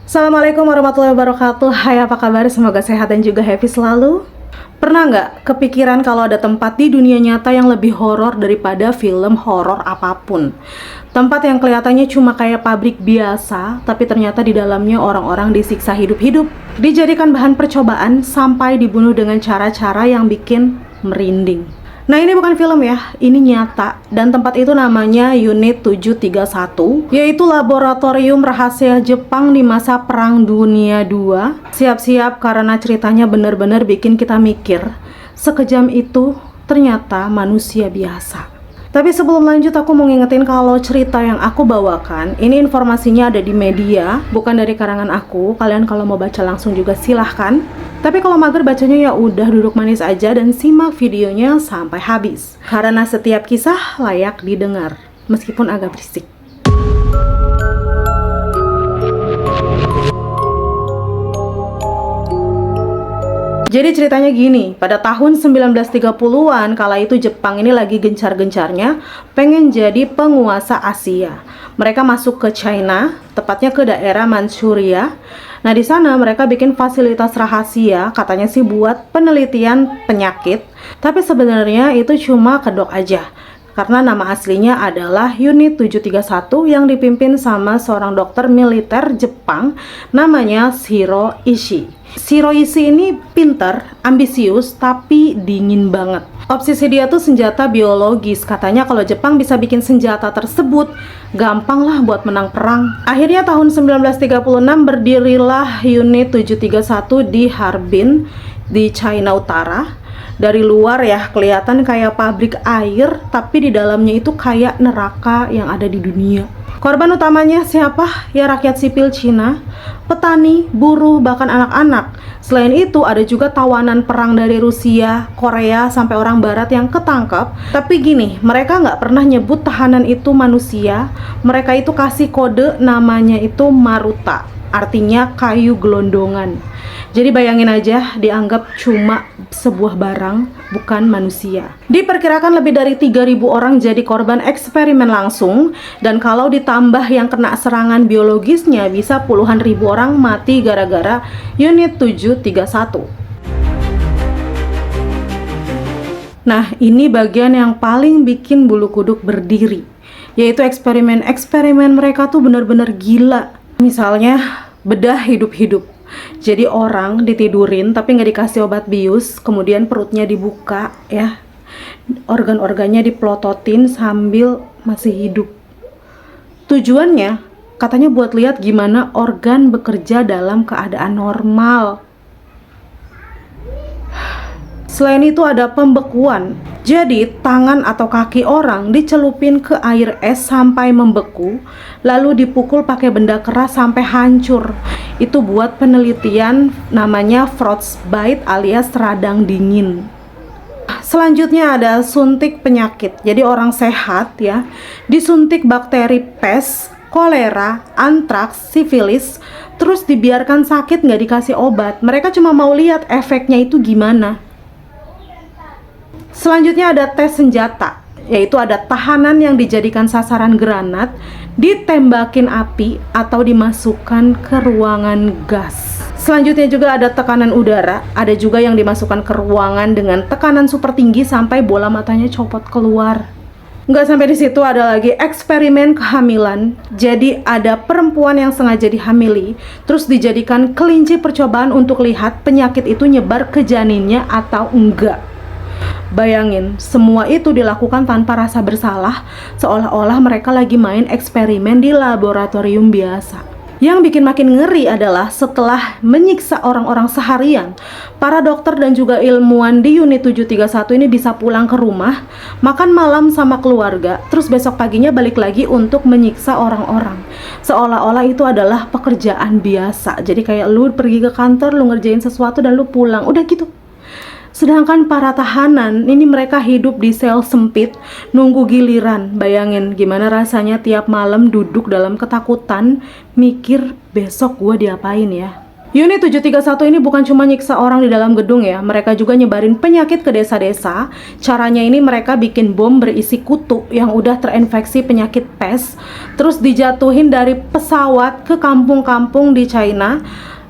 Assalamualaikum warahmatullahi wabarakatuh. Hai, apa kabar? Semoga sehat dan juga happy selalu. Pernah nggak kepikiran kalau ada tempat di dunia nyata yang lebih horor daripada film horor apapun? Tempat yang kelihatannya cuma kayak pabrik biasa, tapi ternyata di dalamnya orang-orang disiksa hidup-hidup, dijadikan bahan percobaan sampai dibunuh dengan cara-cara yang bikin merinding. Nah, ini bukan film ya, ini nyata. Dan tempat itu namanya Unit 731, yaitu laboratorium rahasia Jepang di masa Perang Dunia II. Siap-siap karena ceritanya benar-benar bikin kita mikir, sekejam itu ternyata manusia biasa. Tapi sebelum lanjut, aku mau ngingetin kalau cerita yang aku bawakan ini informasinya ada di media, bukan dari karangan aku. Kalian kalau mau baca langsung juga silahkan. Tapi kalau mager bacanya ya udah duduk manis aja dan simak videonya sampai habis. Karena setiap kisah layak didengar, meskipun agak berisik. Jadi ceritanya gini, pada tahun 1930-an, kala itu Jepang ini lagi gencar-gencarnya pengen jadi penguasa Asia. Mereka masuk ke China, tepatnya ke daerah Manchuria. Nah, di sana mereka bikin fasilitas rahasia, katanya sih buat penelitian penyakit, tapi sebenarnya itu cuma kedok aja. Karena nama aslinya adalah Unit 731 yang dipimpin sama seorang dokter militer Jepang namanya Shiro Ishii. Shiro Ishii ini pinter, ambisius, tapi dingin banget. Obsesi dia tuh senjata biologis. Katanya kalau Jepang bisa bikin senjata tersebut, gampang lah buat menang perang. Akhirnya tahun 1936 berdirilah Unit 731 di Harbin, di China Utara. Dari luar ya kelihatan kayak pabrik air, tapi di dalamnya itu kayak neraka yang ada di dunia. Korban utamanya siapa? Ya rakyat sipil Cina, petani, buruh, bahkan anak-anak. Selain itu ada juga tawanan perang dari Rusia, Korea, sampai orang barat yang ketangkap. Tapi gini, mereka nggak pernah nyebut tahanan itu manusia. Mereka itu kasih kode namanya itu Maruta, artinya kayu gelondongan. Jadi bayangin aja, dianggap cuma sebuah barang, bukan manusia. Diperkirakan lebih dari 3.000 orang jadi korban eksperimen langsung, dan kalau ditambah yang kena serangan biologisnya, bisa puluhan ribu orang mati gara-gara Unit 731. Nah, ini bagian yang paling bikin bulu kuduk berdiri, yaitu eksperimen-eksperimen mereka tuh benar-benar gila. Misalnya, bedah hidup-hidup. Jadi orang ditidurin tapi nggak dikasih obat bius, kemudian perutnya dibuka ya, organ-organnya diplototin sambil masih hidup. Tujuannya katanya buat lihat gimana organ bekerja dalam keadaan normal. Selain itu ada pembekuan. Jadi tangan atau kaki orang dicelupin ke air es sampai membeku, lalu dipukul pakai benda keras sampai hancur. Itu buat penelitian namanya frostbite alias radang dingin. Selanjutnya ada suntik penyakit. Jadi orang sehat ya disuntik bakteri pes, kolera, antraks, sifilis, terus dibiarkan sakit nggak dikasih obat. Mereka cuma mau lihat efeknya itu gimana. Selanjutnya ada tes senjata, yaitu ada tahanan yang dijadikan sasaran granat, ditembakin api atau dimasukkan ke ruangan gas. Selanjutnya juga ada tekanan udara, ada juga yang dimasukkan ke ruangan dengan tekanan super tinggi sampai bola matanya copot keluar. Nggak sampai di situ, ada lagi eksperimen kehamilan. Jadi ada perempuan yang sengaja dihamili, terus dijadikan kelinci percobaan untuk lihat penyakit itu nyebar ke janinnya atau enggak. Bayangin, semua itu dilakukan tanpa rasa bersalah, seolah-olah mereka lagi main eksperimen di laboratorium biasa. Yang bikin makin ngeri adalah setelah menyiksa orang-orang seharian, para dokter dan juga ilmuwan di Unit 731 ini bisa pulang ke rumah, makan malam sama keluarga, terus besok paginya balik lagi untuk menyiksa orang-orang. Seolah-olah itu adalah pekerjaan biasa. Jadi kayak lu pergi ke kantor, lu ngerjain sesuatu dan lu pulang, udah gitu. Sedangkan para tahanan, ini mereka hidup di sel sempit, nunggu giliran. Bayangin gimana rasanya tiap malam duduk dalam ketakutan, mikir besok gue diapain ya. Unit 731 ini bukan cuma nyiksa orang di dalam gedung ya, mereka juga nyebarin penyakit ke desa-desa. Caranya ini mereka bikin bom berisi kutu yang udah terinfeksi penyakit pes, terus dijatuhin dari pesawat ke kampung-kampung di China.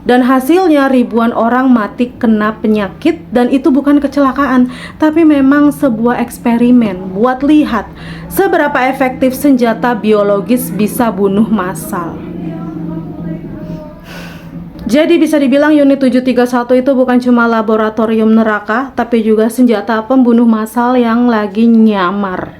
Dan hasilnya ribuan orang mati kena penyakit, dan itu bukan kecelakaan, tapi memang sebuah eksperimen buat lihat seberapa efektif senjata biologis bisa bunuh massal. Jadi bisa dibilang unit 731 itu bukan cuma laboratorium neraka, tapi juga senjata pembunuh massal yang lagi nyamar.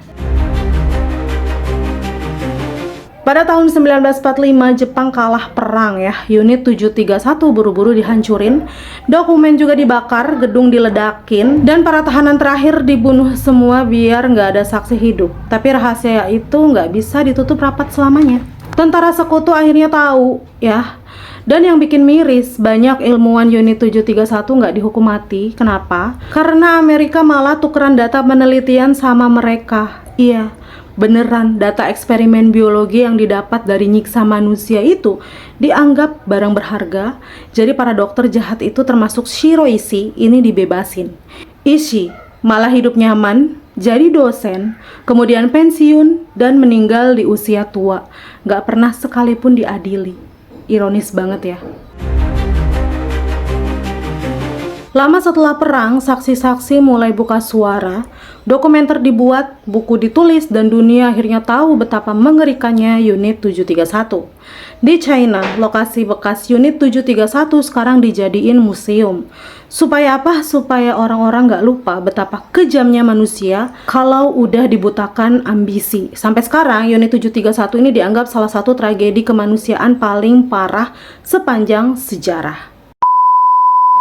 Pada tahun 1945 Jepang kalah perang ya, unit 731 buru-buru dihancurin, dokumen juga dibakar, gedung diledakin, dan para tahanan terakhir dibunuh semua biar nggak ada saksi hidup. Tapi rahasia itu nggak bisa ditutup rapat selamanya. Tentara sekutu akhirnya tahu ya. Dan yang bikin miris, banyak ilmuwan unit 731 nggak dihukum mati. Kenapa? Karena Amerika malah tukeran data penelitian sama mereka. Iya, beneran data eksperimen biologi yang didapat dari nyiksa manusia itu dianggap barang berharga. Jadi para dokter jahat itu termasuk Shiro Ishii ini dibebasin. Ishii malah hidup nyaman, jadi dosen, kemudian pensiun, dan meninggal di usia tua. Nggak pernah sekalipun diadili. Ironis banget ya. Lama setelah perang, saksi-saksi mulai buka suara, dokumenter dibuat, buku ditulis, dan dunia akhirnya tahu betapa mengerikannya unit 731. Di China, lokasi bekas unit 731 sekarang dijadiin museum. Supaya apa? Supaya orang-orang nggak lupa betapa kejamnya manusia kalau udah dibutakan ambisi. Sampai sekarang, unit 731 ini dianggap salah satu tragedi kemanusiaan paling parah sepanjang sejarah.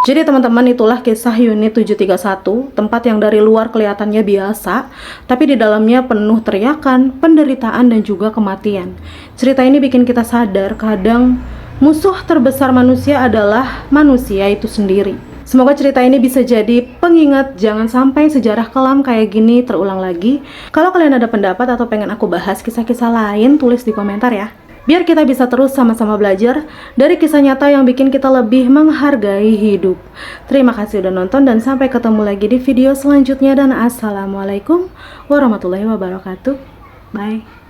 Jadi teman-teman, itulah kisah unit 731, tempat yang dari luar kelihatannya biasa, tapi di dalamnya penuh teriakan, penderitaan, dan juga kematian. Cerita ini bikin kita sadar kadang musuh terbesar manusia adalah manusia itu sendiri. Semoga cerita ini bisa jadi pengingat jangan sampai sejarah kelam kayak gini terulang lagi. Kalau kalian ada pendapat atau pengen aku bahas kisah-kisah lain, tulis di komentar ya. Biar kita bisa terus sama-sama belajar dari kisah nyata yang bikin kita lebih menghargai hidup. Terima kasih udah nonton dan sampai ketemu lagi di video selanjutnya, dan assalamualaikum warahmatullahi wabarakatuh. Bye.